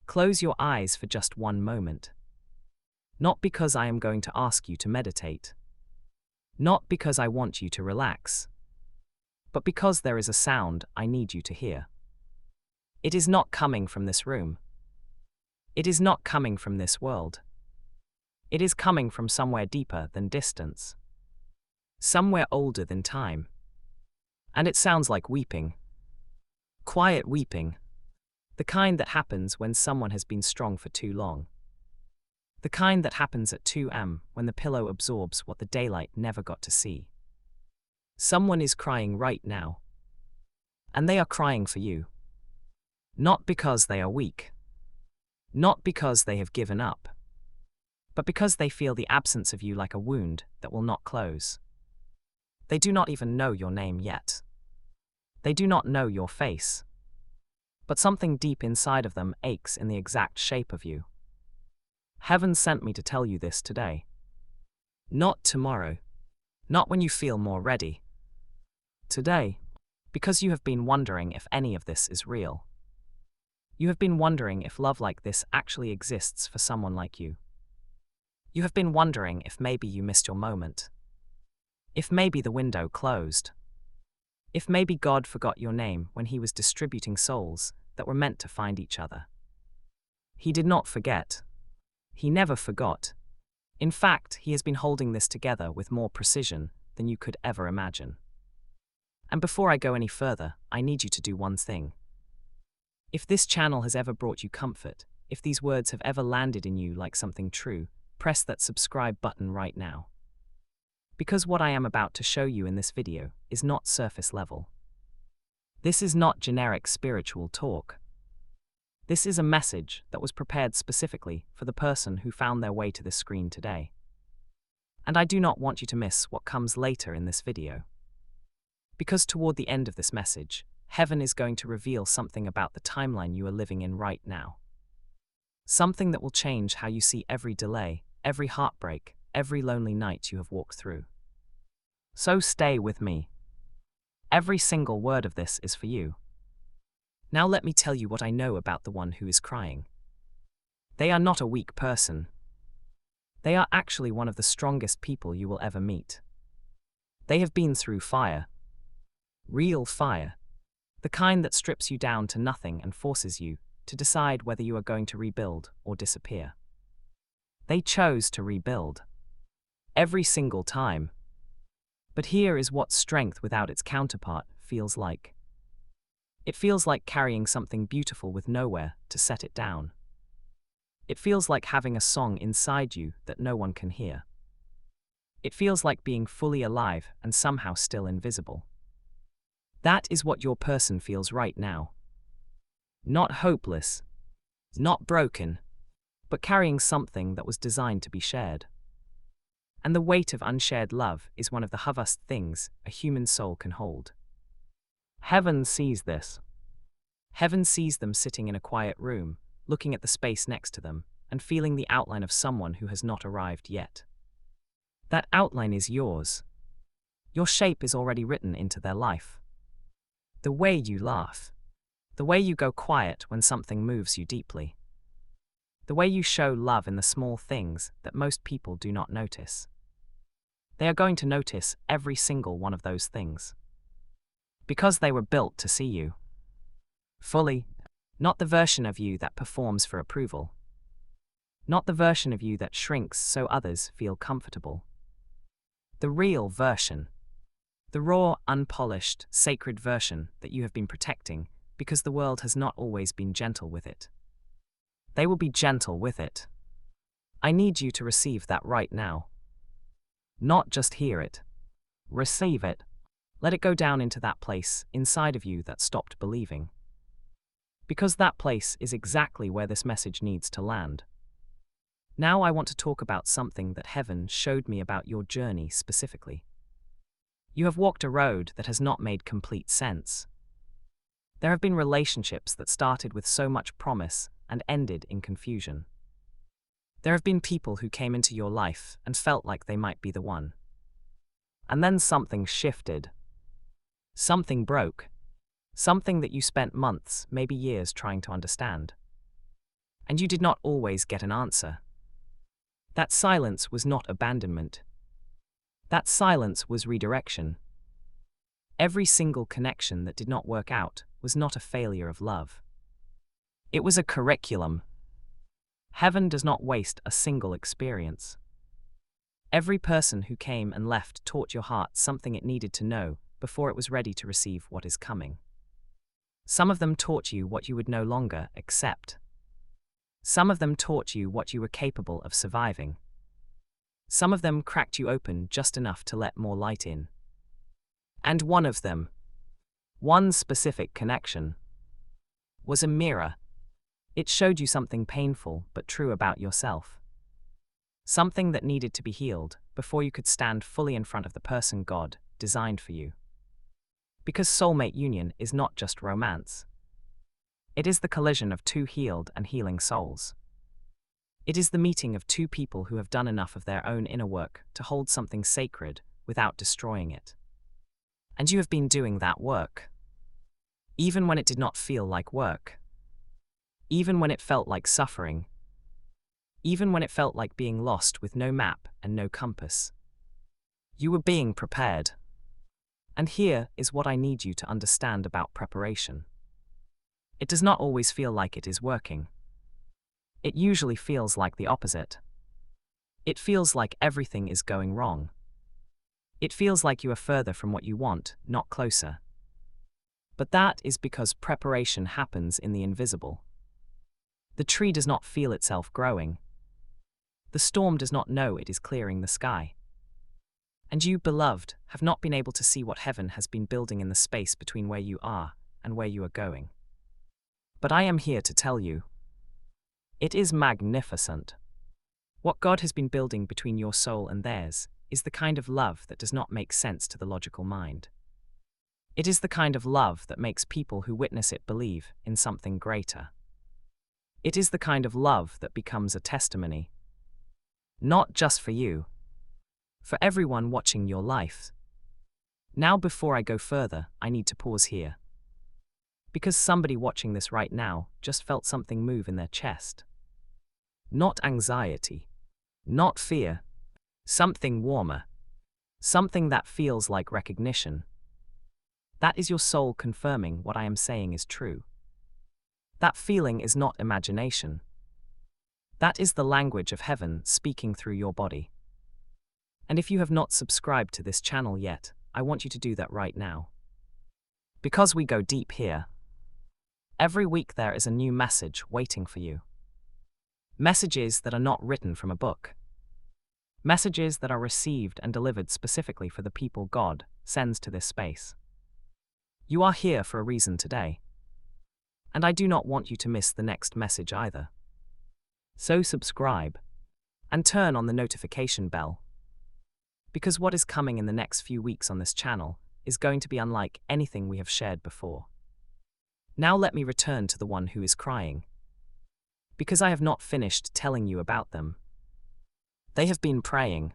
Close your eyes for just one moment. Not because I am going to ask you to meditate. Not because I want you to relax. But because there is a sound I need you to hear. It is not coming from this room. It is not coming from this world. It is coming from somewhere deeper than distance. Somewhere older than time. And it sounds like weeping. Quiet weeping. The kind that happens when someone has been strong for too long. The kind that happens at 2 a.m. when the pillow absorbs what the daylight never got to see. Someone is crying right now. And they are crying for you. Not because they are weak. Not because they have given up. But because they feel the absence of you like a wound that will not close. They do not even know your name yet. They do not know your face. But something deep inside of them aches in the exact shape of you. Heaven sent me to tell you this today. Not tomorrow. Not when you feel more ready. Today, because you have been wondering if any of this is real. You have been wondering if love like this actually exists for someone like you. You have been wondering if maybe you missed your moment. If maybe the window closed. If maybe God forgot your name when He was distributing souls that were meant to find each other. He did not forget. He never forgot. In fact, He has been holding this together with more precision than you could ever imagine. And before I go any further, I need you to do one thing. If this channel has ever brought you comfort, if these words have ever landed in you like something true, press that subscribe button right now. Because what I am about to show you in this video is not surface level. This is not generic spiritual talk. This is a message that was prepared specifically for the person who found their way to this screen today. And I do not want you to miss what comes later in this video. Because toward the end of this message, Heaven is going to reveal something about the timeline you are living in right now. Something that will change how you see every delay, every heartbreak, every lonely night you have walked through. So stay with me. Every single word of this is for you. Now let me tell you what I know about the one who is crying. They are not a weak person. They are actually one of the strongest people you will ever meet. They have been through fire. Real fire. The kind that strips you down to nothing and forces you to decide whether you are going to rebuild or disappear. They chose to rebuild. Every single time. But here is what strength without its counterpart feels like. It feels like carrying something beautiful with nowhere to set it down. It feels like having a song inside you that no one can hear. It feels like being fully alive and somehow still invisible. That is what your person feels right now. Not hopeless, not broken, but carrying something that was designed to be shared. And the weight of unshared love is one of the heaviest things a human soul can hold. Heaven sees this. Heaven sees them sitting in a quiet room, looking at the space next to them, and feeling the outline of someone who has not arrived yet. That outline is yours. Your shape is already written into their life. The way you laugh. The way you go quiet when something moves you deeply. The way you show love in the small things that most people do not notice. They are going to notice every single one of those things. Because they were built to see you. Fully. Not the version of you that performs for approval. Not the version of you that shrinks so others feel comfortable. The real version. The raw, unpolished, sacred version that you have been protecting because the world has not always been gentle with it. They will be gentle with it. I need you to receive that right now. Not just hear it. Receive it. Let it go down into that place inside of you that stopped believing. Because that place is exactly where this message needs to land. Now I want to talk about something that Heaven showed me about your journey specifically. You have walked a road that has not made complete sense. There have been relationships that started with so much promise and ended in confusion. There have been people who came into your life and felt like they might be the one. And then something shifted. Something broke. Something that you spent months, maybe years trying to understand. and you did not always get an answer. That silence was not abandonment. That silence was redirection. Every single connection that did not work out was not a failure of love. It was a curriculum. Heaven does not waste a single experience. Every person who came and left taught your heart something it needed to know before it was ready to receive what is coming. Some of them taught you what you would no longer accept. Some of them taught you what you were capable of surviving. Some of them cracked you open just enough to let more light in. And one of them, one specific connection, was a mirror. It showed you something painful but true about yourself. Something that needed to be healed before you could stand fully in front of the person God designed for you. Because soulmate union is not just romance. It is the collision of two healed and healing souls. It is the meeting of two people who have done enough of their own inner work to hold something sacred without destroying it. And you have been doing that work. Even when it did not feel like work. Even when it felt like suffering. Even when it felt like being lost with no map and no compass. You were being prepared. And here is what I need you to understand about preparation. It does not always feel like it is working. It usually feels like the opposite. It feels like everything is going wrong. It feels like you are further from what you want, not closer. But that is because preparation happens in the invisible. The tree does not feel itself growing. The storm does not know it is clearing the sky. And you, beloved, have not been able to see what heaven has been building in the space between where you are and where you are going. But I am here to tell you, it is magnificent. What God has been building between your soul and theirs is the kind of love that does not make sense to the logical mind. It is the kind of love that makes people who witness it believe in something greater. It is the kind of love that becomes a testimony. Not just for you. For everyone watching your life. Now, before I go further, I need to pause here. Because somebody watching this right now just felt something move in their chest. Not anxiety. Not fear. Something warmer. Something that feels like recognition. That is your soul confirming what I am saying is true. That feeling is not imagination. That is the language of heaven speaking through your body. And if you have not subscribed to this channel yet, I want you to do that right now. Because we go deep here. Every week there is a new message waiting for you. Messages that are not written from a book. Messages that are received and delivered specifically for the people God sends to this space. You are here for a reason today. And I do not want you to miss the next message either. So subscribe and turn on the notification bell. Because what is coming in the next few weeks on this channel is going to be unlike anything we have shared before. Now let me return to the one who is crying. Because I have not finished telling you about them. They have been praying.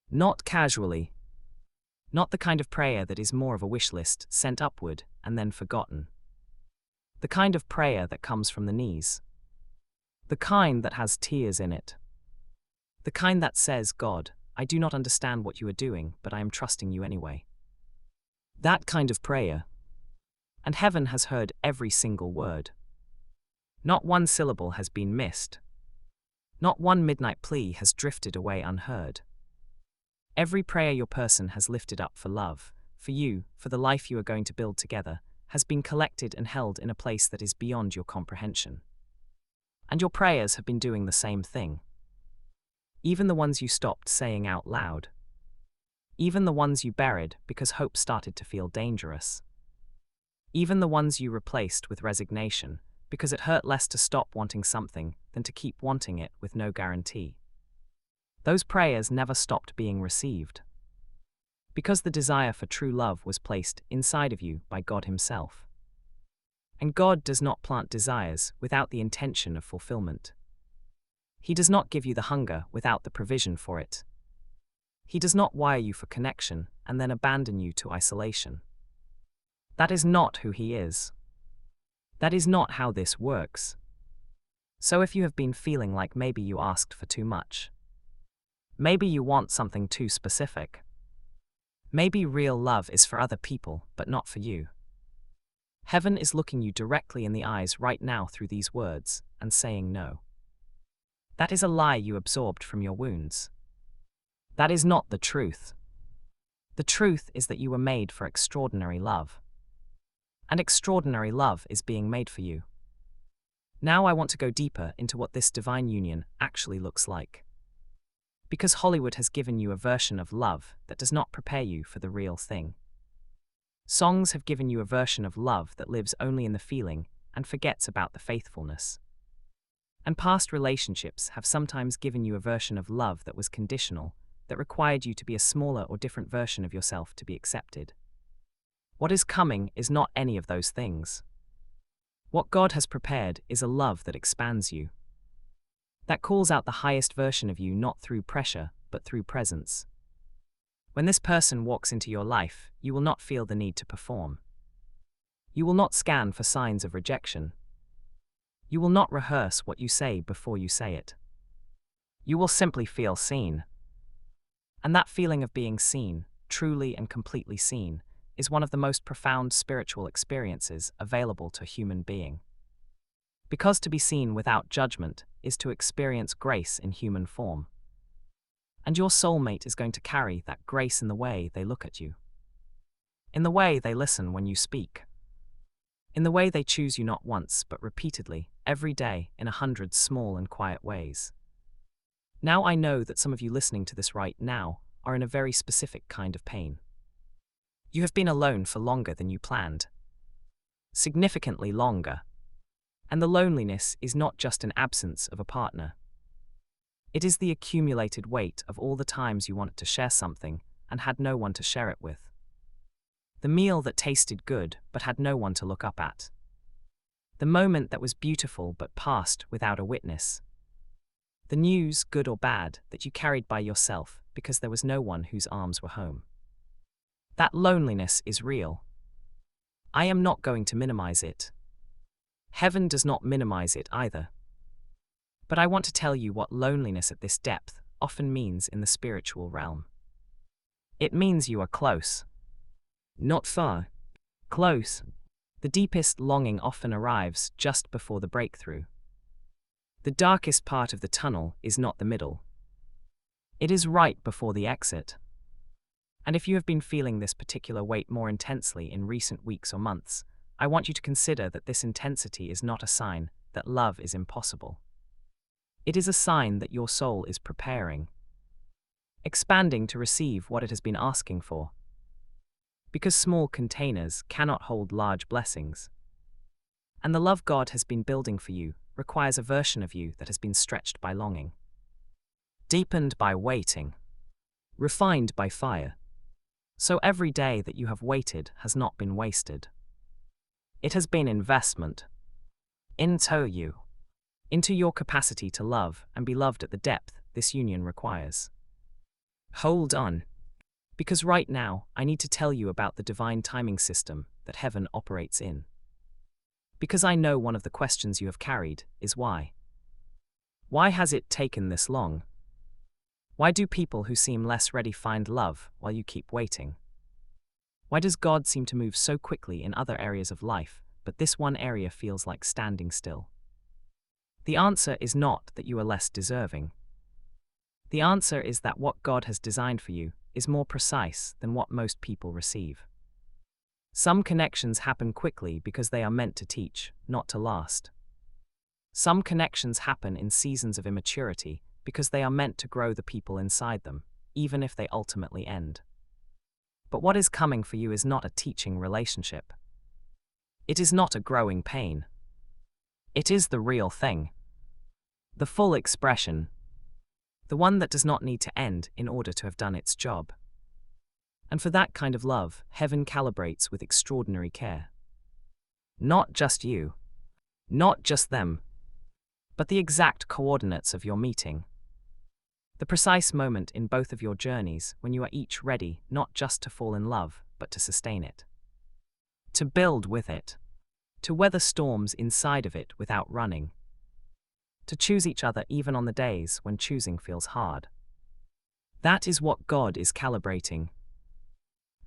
Not casually. Not the kind of prayer that is more of a wish list sent upward and then forgotten. The kind of prayer that comes from the knees. The kind that has tears in it. The kind that says, God, I do not understand what you are doing, but I am trusting you anyway. That kind of prayer. And heaven has heard every single word. Not one syllable has been missed. Not one midnight plea has drifted away unheard. Every prayer your person has lifted up for love, for you, for the life you are going to build together, has been collected and held in a place that is beyond your comprehension. And your prayers have been doing the same thing. Even the ones you stopped saying out loud. Even the ones you buried because hope started to feel dangerous. Even the ones you replaced with resignation because it hurt less to stop wanting something than to keep wanting it with no guarantee. Those prayers never stopped being received. Because the desire for true love was placed inside of you by God Himself. And God does not plant desires without the intention of fulfillment. He does not give you the hunger without the provision for it. He does not wire you for connection and then abandon you to isolation. That is not who He is. That is not how this works. So if you have been feeling like maybe you asked for too much, maybe you want something too specific, maybe real love is for other people but not for you, heaven is looking you directly in the eyes right now through these words and saying no. That is a lie you absorbed from your wounds. That is not the truth. The truth is that you were made for extraordinary love. And extraordinary love is being made for you. Now I want to go deeper into what this divine union actually looks like. Because Hollywood has given you a version of love that does not prepare you for the real thing. Songs have given you a version of love that lives only in the feeling and forgets about the faithfulness. And past relationships have sometimes given you a version of love that was conditional, that required you to be a smaller or different version of yourself to be accepted. What is coming is not any of those things. What God has prepared is a love that expands you, that calls out the highest version of you not through pressure, but through presence. When this person walks into your life, you will not feel the need to perform. You will not scan for signs of rejection. You will not rehearse what you say before you say it. You will simply feel seen. And that feeling of being seen, truly and completely seen, is one of the most profound spiritual experiences available to a human being. Because to be seen without judgment is to experience grace in human form. And your soulmate is going to carry that grace in the way they look at you, in the way they listen when you speak, in the way they choose you not once but repeatedly, every day, in 100 small and quiet ways. Now I know that some of you listening to this right now are in a very specific kind of pain. You have been alone for longer than you planned. Significantly longer. And the loneliness is not just an absence of a partner. It is the accumulated weight of all the times you wanted to share something and had no one to share it with. The meal that tasted good but had no one to look up at. The moment that was beautiful but passed without a witness. The news, good or bad, that you carried by yourself because there was no one whose arms were home. That loneliness is real. I am not going to minimize it. Heaven does not minimize it either. But I want to tell you what loneliness at this depth often means in the spiritual realm. It means you are close. Not far. Close. The deepest longing often arrives just before the breakthrough. The darkest part of the tunnel is not the middle. It is right before the exit. And if you have been feeling this particular weight more intensely in recent weeks or months, I want you to consider that this intensity is not a sign that love is impossible. It is a sign that your soul is preparing, expanding to receive what it has been asking for. Because small containers cannot hold large blessings. And the love God has been building for you requires a version of you that has been stretched by longing, deepened by waiting, refined by fire. So every day that you have waited has not been wasted. It has been investment into you, into your capacity to love and be loved at the depth this union requires. Hold on, because right now I need to tell you about the divine timing system that heaven operates in. Because I know one of the questions you have carried is why. Why has it taken this long? Why do people who seem less ready find love while you keep waiting? Why does God seem to move so quickly in other areas of life, but this one area feels like standing still? The answer is not that you are less deserving. The answer is that what God has designed for you is more precise than what most people receive. Some connections happen quickly because they are meant to teach, not to last. Some connections happen in seasons of immaturity because they are meant to grow the people inside them, even if they ultimately end. But what is coming for you is not a teaching relationship. It is not a growing pain. It is the real thing. The full expression. The one that does not need to end in order to have done its job. And for that kind of love, heaven calibrates with extraordinary care. Not just you. Not just them. But the exact coordinates of your meeting. The precise moment in both of your journeys when you are each ready not just to fall in love, but to sustain it. To build with it. To weather storms inside of it without running. to choose each other even on the days when choosing feels hard. That is what God is calibrating.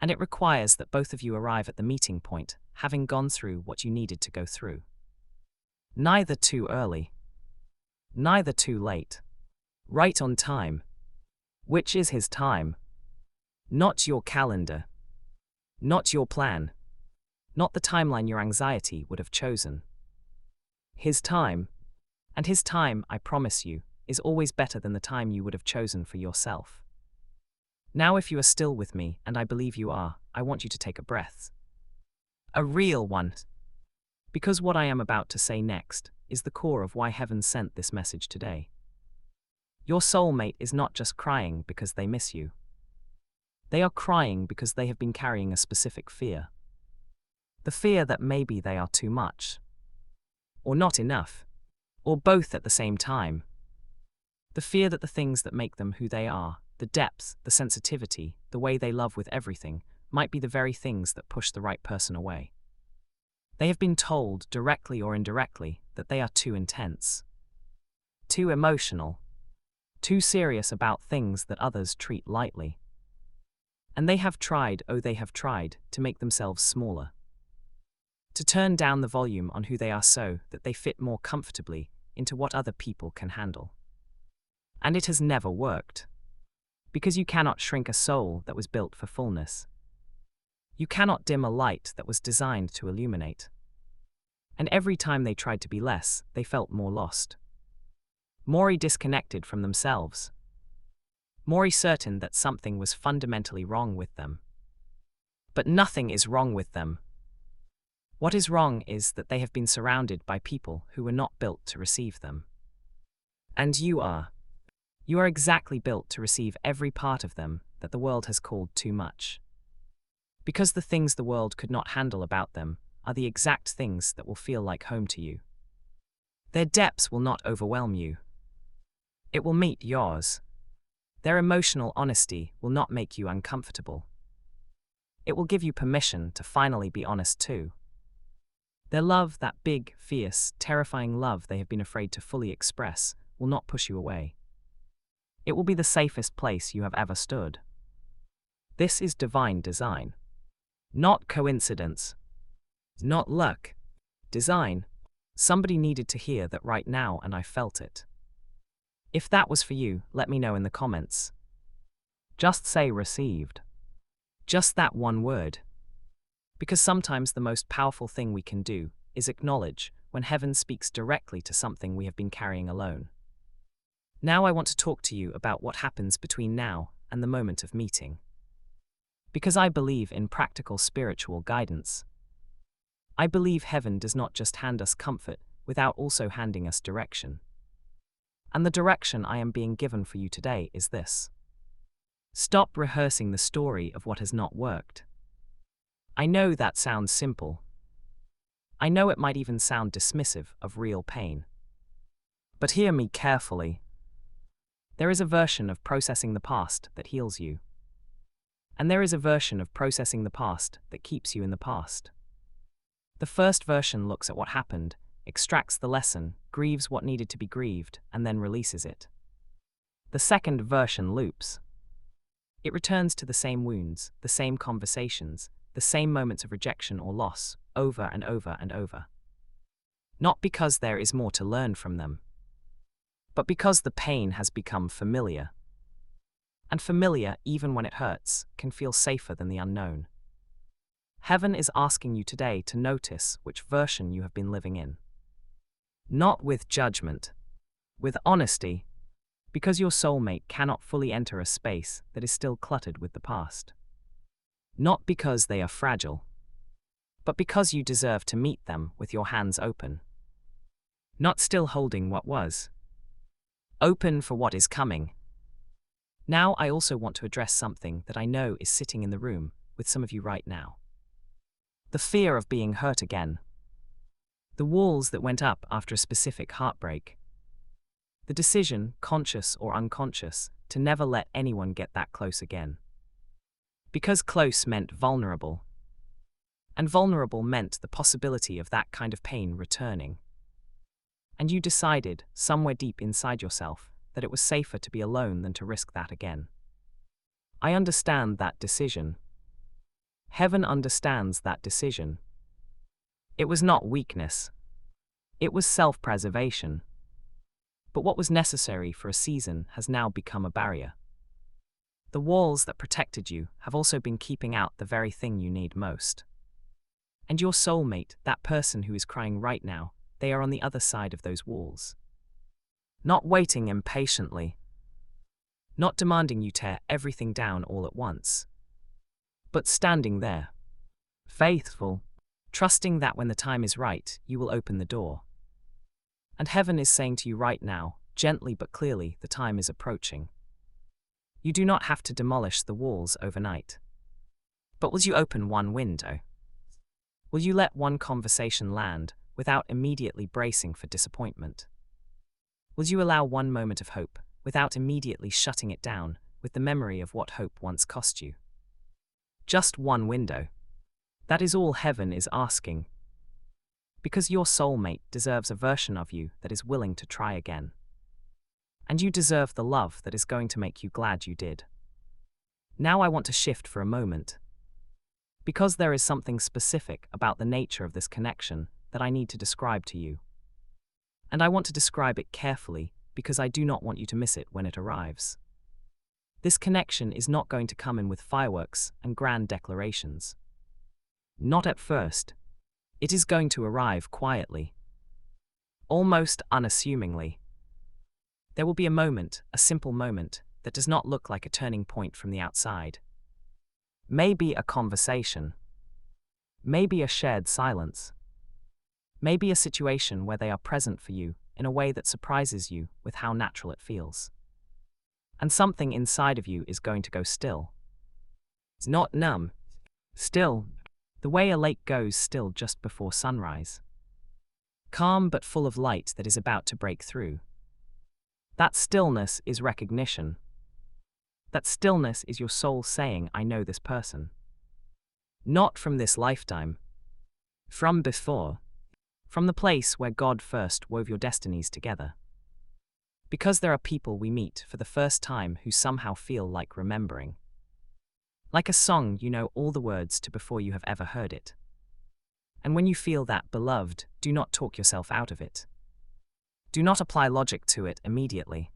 And it requires that both of you arrive at the meeting point, having gone through what you needed to go through. Neither too early, neither too late. Right on time. Which is his time. Not your calendar. Not your plan. Not the timeline your anxiety would have chosen. His time. And his time, I promise you, is always better than the time you would have chosen for yourself. Now if you are still with me, and I believe you are, I want you to take a breath. A real one. Because what I am about to say next is the core of why heaven sent this message today. Your soulmate is not just crying because they miss you. They are crying because they have been carrying a specific fear. The fear that maybe they are too much. Or not enough. Or both at the same time. The fear that the things that make them who they are, the depth, the sensitivity, the way they love with everything, might be the very things that push the right person away. They have been told, directly or indirectly, that they are too intense. Too emotional. Too serious about things that others treat lightly. And they have tried, oh they have tried, to make themselves smaller. To turn down the volume on who they are so that they fit more comfortably into what other people can handle. And it has never worked. Because you cannot shrink a soul that was built for fullness. You cannot dim a light that was designed to illuminate. And every time they tried to be less, they felt more lost. More disconnected from themselves. More certain that something was fundamentally wrong with them. But nothing is wrong with them. What is wrong is that they have been surrounded by people who were not built to receive them. And you are. You are exactly built to receive every part of them that the world has called too much. Because the things the world could not handle about them are the exact things that will feel like home to you. Their depths will not overwhelm you. It will meet yours. Their emotional honesty will not make you uncomfortable. It will give you permission to finally be honest too. Their love, that big, fierce, terrifying love they have been afraid to fully express, will not push you away. It will be the safest place you have ever stood. This is divine design. Not coincidence. Not luck. Design. Somebody needed to hear that right now and I felt it. If that was for you, let me know in the comments. Just say received. Just that one word. Because sometimes the most powerful thing we can do is acknowledge when heaven speaks directly to something we have been carrying alone. Now I want to talk to you about what happens between now and the moment of meeting. Because I believe in practical spiritual guidance. I believe heaven does not just hand us comfort without also handing us direction. And the direction I am being given for you today is this. Stop rehearsing the story of what has not worked. I know that sounds simple. I know it might even sound dismissive of real pain. But hear me carefully. There is a version of processing the past that heals you. And there is a version of processing the past that keeps you in the past. The first version looks at what happened, extracts the lesson, grieves what needed to be grieved, and then releases it. The second version loops. It returns to the same wounds, the same conversations, the same moments of rejection or loss, over and over and over. Not because there is more to learn from them, but because the pain has become familiar. And familiar, even when it hurts, can feel safer than the unknown. Heaven is asking you today to notice which version you have been living in. Not with judgment, with honesty, because your soulmate cannot fully enter a space that is still cluttered with the past. Not because they are fragile, but because you deserve to meet them with your hands open. Not still holding what was. Open for what is coming. Now I also want to address something that I know is sitting in the room with some of you right now. The fear of being hurt again. The walls that went up after a specific heartbreak. The decision, conscious or unconscious, to never let anyone get that close again. Because close meant vulnerable. And vulnerable meant the possibility of that kind of pain returning. And you decided, somewhere deep inside yourself, that it was safer to be alone than to risk that again. I understand that decision. Heaven understands that decision. It was not weakness. It was self-preservation. But what was necessary for a season has now become a barrier. The walls that protected you have also been keeping out the very thing you need most. And your soulmate, that person who is crying right now, they are on the other side of those walls. Not waiting impatiently. Not demanding you tear everything down all at once. But standing there. Faithful. Trusting that when the time is right, you will open the door. And heaven is saying to you right now, gently but clearly, the time is approaching. You do not have to demolish the walls overnight. But will you open one window? Will you let one conversation land without immediately bracing for disappointment? Will you allow one moment of hope without immediately shutting it down with the memory of what hope once cost you? Just one window. That is all heaven is asking. Because your soulmate deserves a version of you that is willing to try again. And you deserve the love that is going to make you glad you did. Now I want to shift for a moment. Because there is something specific about the nature of this connection that I need to describe to you. And I want to describe it carefully because I do not want you to miss it when it arrives. This connection is not going to come in with fireworks and grand declarations. Not at first. It is going to arrive quietly. Almost unassumingly. There will be a moment, a simple moment, that does not look like a turning point from the outside. Maybe a conversation. Maybe a shared silence. Maybe a situation where they are present for you in a way that surprises you with how natural it feels. And something inside of you is going to go still. It's not numb. Still. The way a lake goes still just before sunrise. Calm but full of light that is about to break through. That stillness is recognition. That stillness is your soul saying, I know this person. Not from this lifetime. From before. From the place where God first wove your destinies together. Because there are people we meet for the first time who somehow feel like remembering. Like a song you know all the words to before you have ever heard it. And when you feel that, beloved, do not talk yourself out of it. Do not apply logic to it immediately.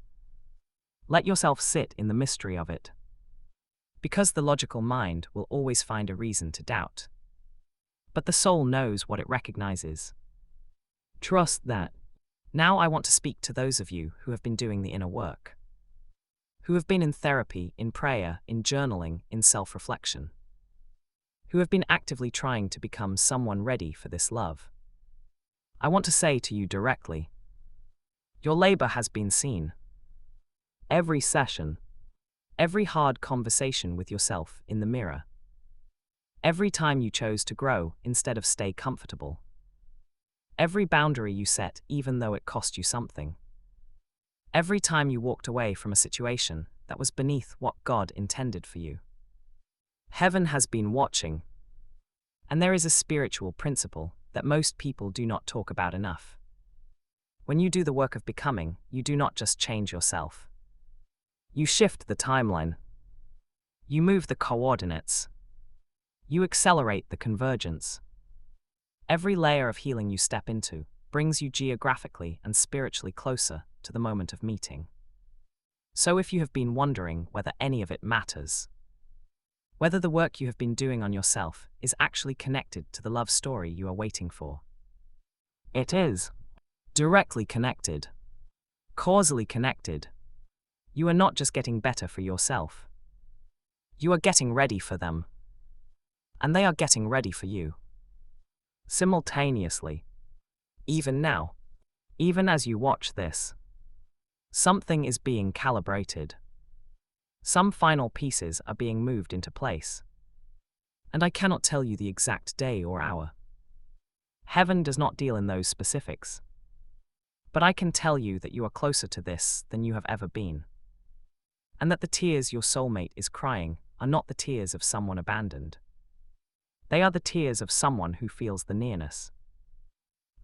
Let yourself sit in the mystery of it. Because the logical mind will always find a reason to doubt. But the soul knows what it recognizes. Trust that. Now I want to speak to those of you who have been doing the inner work. Who have been in therapy, in prayer, in journaling, in self-reflection. Who have been actively trying to become someone ready for this love. I want to say to you directly, your labor has been seen. Every session, every hard conversation with yourself in the mirror. Every time you chose to grow instead of stay comfortable. Every boundary you set even though it cost you something. Every time you walked away from a situation that was beneath what God intended for you. Heaven has been watching. And there is a spiritual principle that most people do not talk about enough. When you do the work of becoming, you do not just change yourself. You shift the timeline. You move the coordinates. You accelerate the convergence. Every layer of healing you step into brings you geographically and spiritually closer to the moment of meeting. So if you have been wondering whether any of it matters, whether the work you have been doing on yourself is actually connected to the love story you are waiting for, it is. Directly connected. Causally connected. You are not just getting better for yourself. You are getting ready for them. And they are getting ready for you. Simultaneously. Even now. Even as you watch this. Something is being calibrated. Some final pieces are being moved into place. And I cannot tell you the exact day or hour. Heaven does not deal in those specifics. But I can tell you that you are closer to this than you have ever been. And that the tears your soulmate is crying are not the tears of someone abandoned. They are the tears of someone who feels the nearness.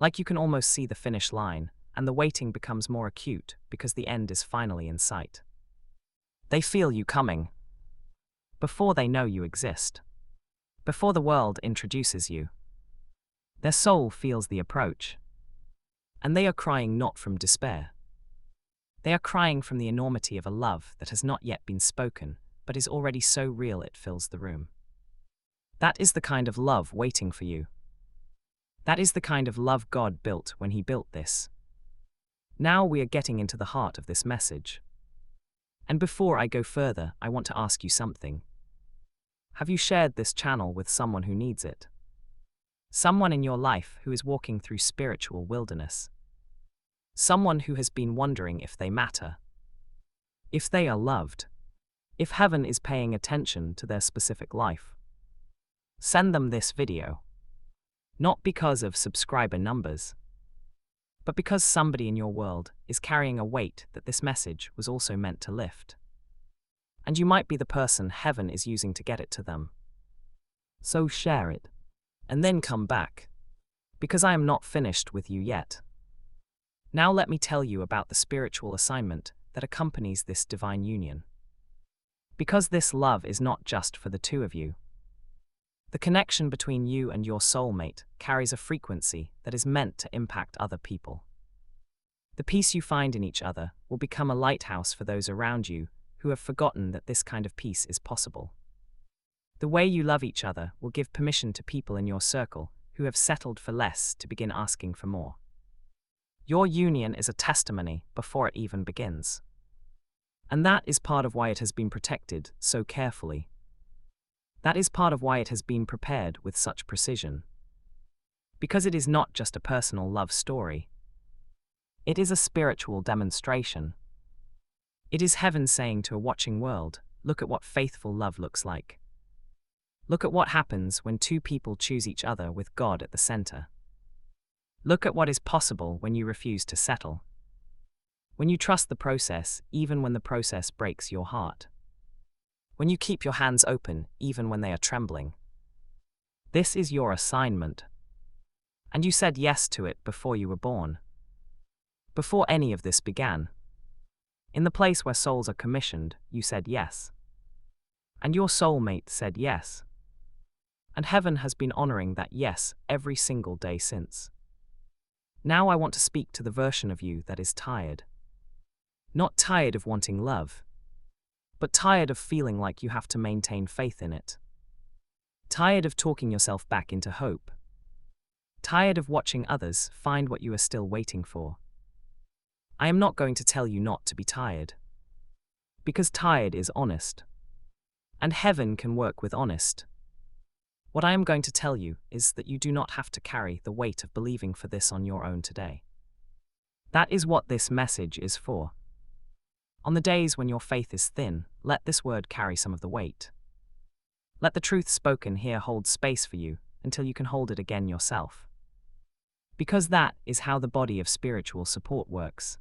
Like you can almost see the finish line, and the waiting becomes more acute because the end is finally in sight. They feel you coming before they know you exist, before the world introduces you. Their soul feels the approach, and they are crying not from despair. They are crying from the enormity of a love that has not yet been spoken, but is already so real it fills the room. That is the kind of love waiting for you. That is the kind of love God built when He built this. Now we are getting into the heart of this message. And before I go further, I want to ask you something. Have you shared this channel with someone who needs it? Someone in your life who is walking through spiritual wilderness? Someone who has been wondering if they matter, if they are loved, if heaven is paying attention to their specific life? Send them this video. Not because of subscriber numbers, but because somebody in your world is carrying a weight that this message was also meant to lift. And you might be the person heaven is using to get it to them. So share it, and then come back, because I am not finished with you yet. Now let me tell you about the spiritual assignment that accompanies this divine union. Because this love is not just for the two of you. The connection between you and your soulmate carries a frequency that is meant to impact other people. The peace you find in each other will become a lighthouse for those around you who have forgotten that this kind of peace is possible. The way you love each other will give permission to people in your circle who have settled for less to begin asking for more. Your union is a testimony before it even begins. And that is part of why it has been protected so carefully. That is part of why it has been prepared with such precision. Because it is not just a personal love story. It is a spiritual demonstration. It is heaven saying to a watching world, look at what faithful love looks like. Look at what happens when two people choose each other with God at the center. Look at what is possible when you refuse to settle. When you trust the process, even when the process breaks your heart. When you keep your hands open, even when they are trembling. This is your assignment. And you said yes to it before you were born. Before any of this began. In the place where souls are commissioned, you said yes. And your soulmate said yes. And heaven has been honoring that yes every single day since. Now I want to speak to the version of you that is tired. Not tired of wanting love, but tired of feeling like you have to maintain faith in it. Tired of talking yourself back into hope. Tired of watching others find what you are still waiting for. I am not going to tell you not to be tired. Because tired is honest. And heaven can work with honest. What I am going to tell you is that you do not have to carry the weight of believing for this on your own today. That is what this message is for. On the days when your faith is thin, let this word carry some of the weight. Let the truth spoken here hold space for you until you can hold it again yourself. Because that is how the body of spiritual support works.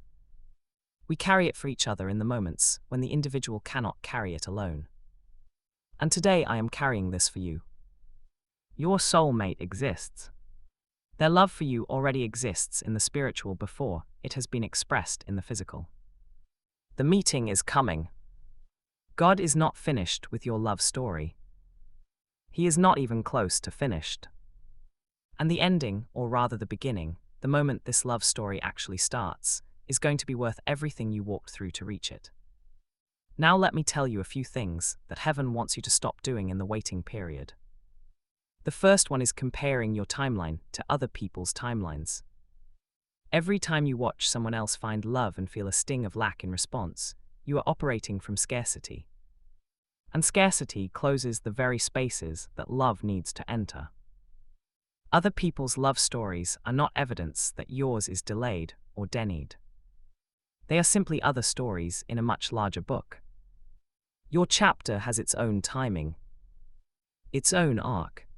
We carry it for each other in the moments when the individual cannot carry it alone. And today I am carrying this for you. Your soulmate exists. Their love for you already exists in the spiritual before it has been expressed in the physical. The meeting is coming. God is not finished with your love story. He is not even close to finished. And the ending, or rather the beginning, the moment this love story actually starts, is going to be worth everything you walked through to reach it. Now let me tell you a few things that heaven wants you to stop doing in the waiting period. The first one is comparing your timeline to other people's timelines. Every time you watch someone else find love and feel a sting of lack in response, you are operating from scarcity. And scarcity closes the very spaces that love needs to enter. Other people's love stories are not evidence that yours is delayed or denied. They are simply other stories in a much larger book. Your chapter has its own timing, its own arc,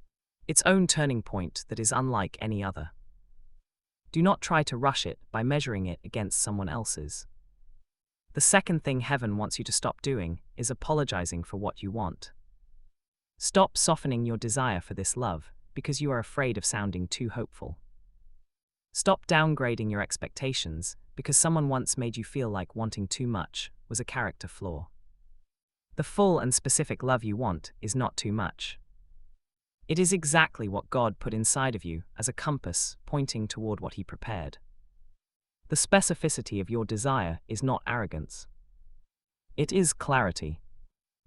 its own turning point that is unlike any other. Do not try to rush it by measuring it against someone else's. The second thing heaven wants you to stop doing is apologizing for what you want. Stop softening your desire for this love because you are afraid of sounding too hopeful. Stop downgrading your expectations because someone once made you feel like wanting too much was a character flaw. The full and specific love you want is not too much. It is exactly what God put inside of you as a compass pointing toward what He prepared. The specificity of your desire is not arrogance. It is clarity.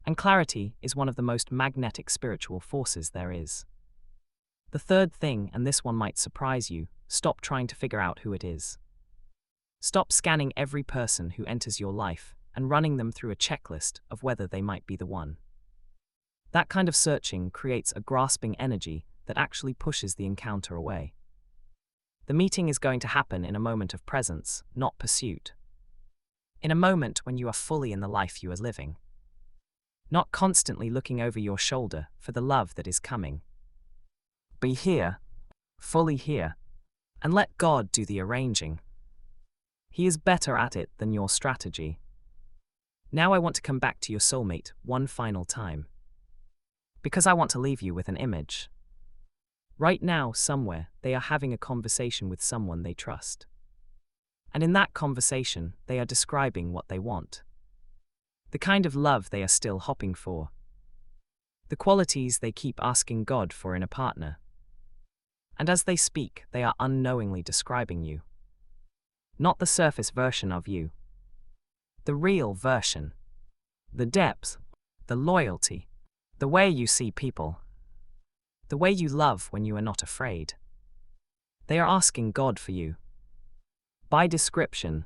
And clarity is one of the most magnetic spiritual forces there is. The third thing, and this one might surprise you, stop trying to figure out who it is. Stop scanning every person who enters your life and running them through a checklist of whether they might be the one. That kind of searching creates a grasping energy that actually pushes the encounter away. The meeting is going to happen in a moment of presence, not pursuit. In a moment when you are fully in the life you are living. Not constantly looking over your shoulder for the love that is coming. Be here, fully here, and let God do the arranging. He is better at it than your strategy. Now I want to come back to your soulmate one final time. Because I want to leave you with an image. Right now, somewhere, they are having a conversation with someone they trust. And in that conversation, they are describing what they want. The kind of love they are still hopping for. The qualities they keep asking God for in a partner. And as they speak, they are unknowingly describing you. Not the surface version of you. The real version. The depth, the loyalty, the way you see people. The way you love when you are not afraid. They are asking God for you. By description.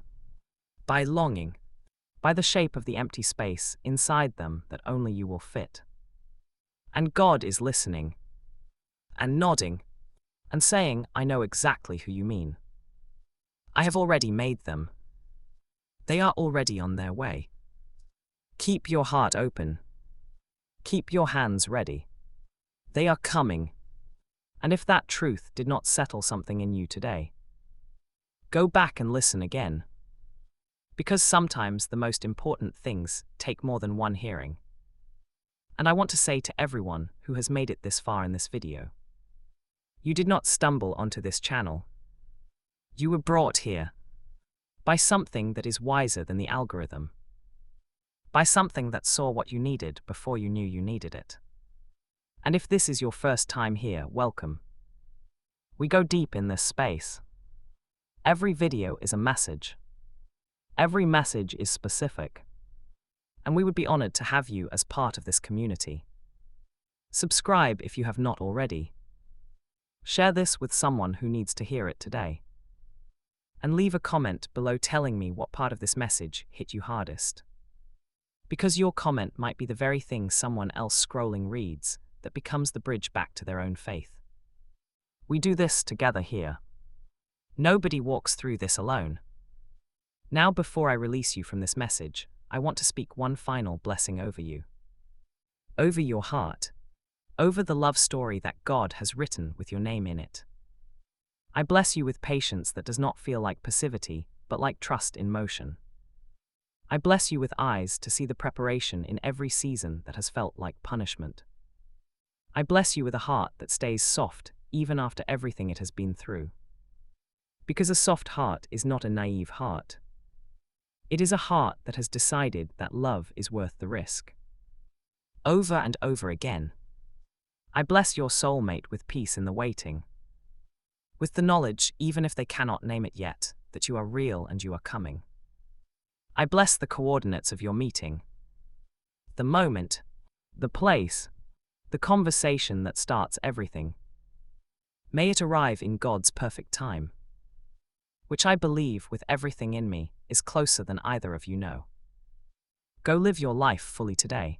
By longing. By the shape of the empty space inside them that only you will fit. And God is listening. And nodding. And saying, I know exactly who you mean. I have already made them. They are already on their way. Keep your heart open. Keep your hands ready. They are coming. And if that truth did not settle something in you today, go back and listen again. Because sometimes the most important things take more than one hearing. And I want to say to everyone who has made it this far in this video, you did not stumble onto this channel. You were brought here by something that is wiser than the algorithm. By something that saw what you needed before you knew you needed it. And if this is your first time here, welcome. We go deep in this space. Every video is a message. Every message is specific. And we would be honored to have you as part of this community. Subscribe if you have not already. Share this with someone who needs to hear it today. And leave a comment below telling me what part of this message hit you hardest. Because your comment might be the very thing someone else scrolling reads that becomes the bridge back to their own faith. We do this together here. Nobody walks through this alone. Now, before I release you from this message, I want to speak one final blessing over you. Over your heart. Over the love story that God has written with your name in it. I bless you with patience that does not feel like passivity, but like trust in motion. I bless you with eyes to see the preparation in every season that has felt like punishment. I bless you with a heart that stays soft even after everything it has been through. Because a soft heart is not a naive heart. It is a heart that has decided that love is worth the risk. Over and over again. I bless your soulmate with peace in the waiting. With the knowledge, even if they cannot name it yet, that you are real and you are coming. I bless the coordinates of your meeting. The moment, the place, the conversation that starts everything. May it arrive in God's perfect time. Which I believe with everything in me is closer than either of you know. Go live your life fully today.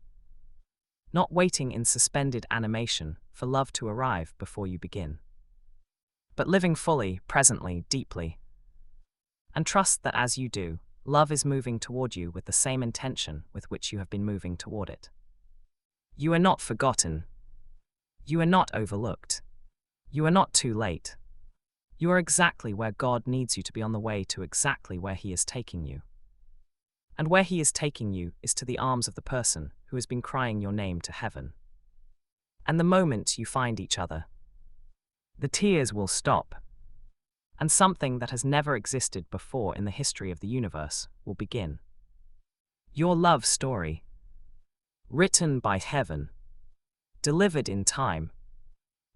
Not waiting in suspended animation for love to arrive before you begin. But living fully, presently, deeply. And trust that as you do, love is moving toward you with the same intention with which you have been moving toward it. You are not forgotten. You are not overlooked. You are not too late. You are exactly where God needs you to be on the way to exactly where He is taking you. And where He is taking you is to the arms of the person who has been crying your name to heaven. And the moment you find each other, the tears will stop. and something that has never existed before in the history of the universe will begin. Your love story. Written by heaven. Delivered in time.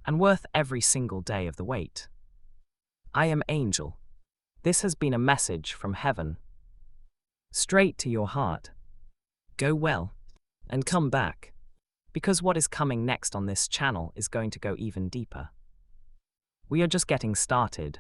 And worth every single day of the wait. I am Angel. This has been a message from heaven. Straight to your heart. Go well. And come back. Because what is coming next on this channel is going to go even deeper. We are just getting started.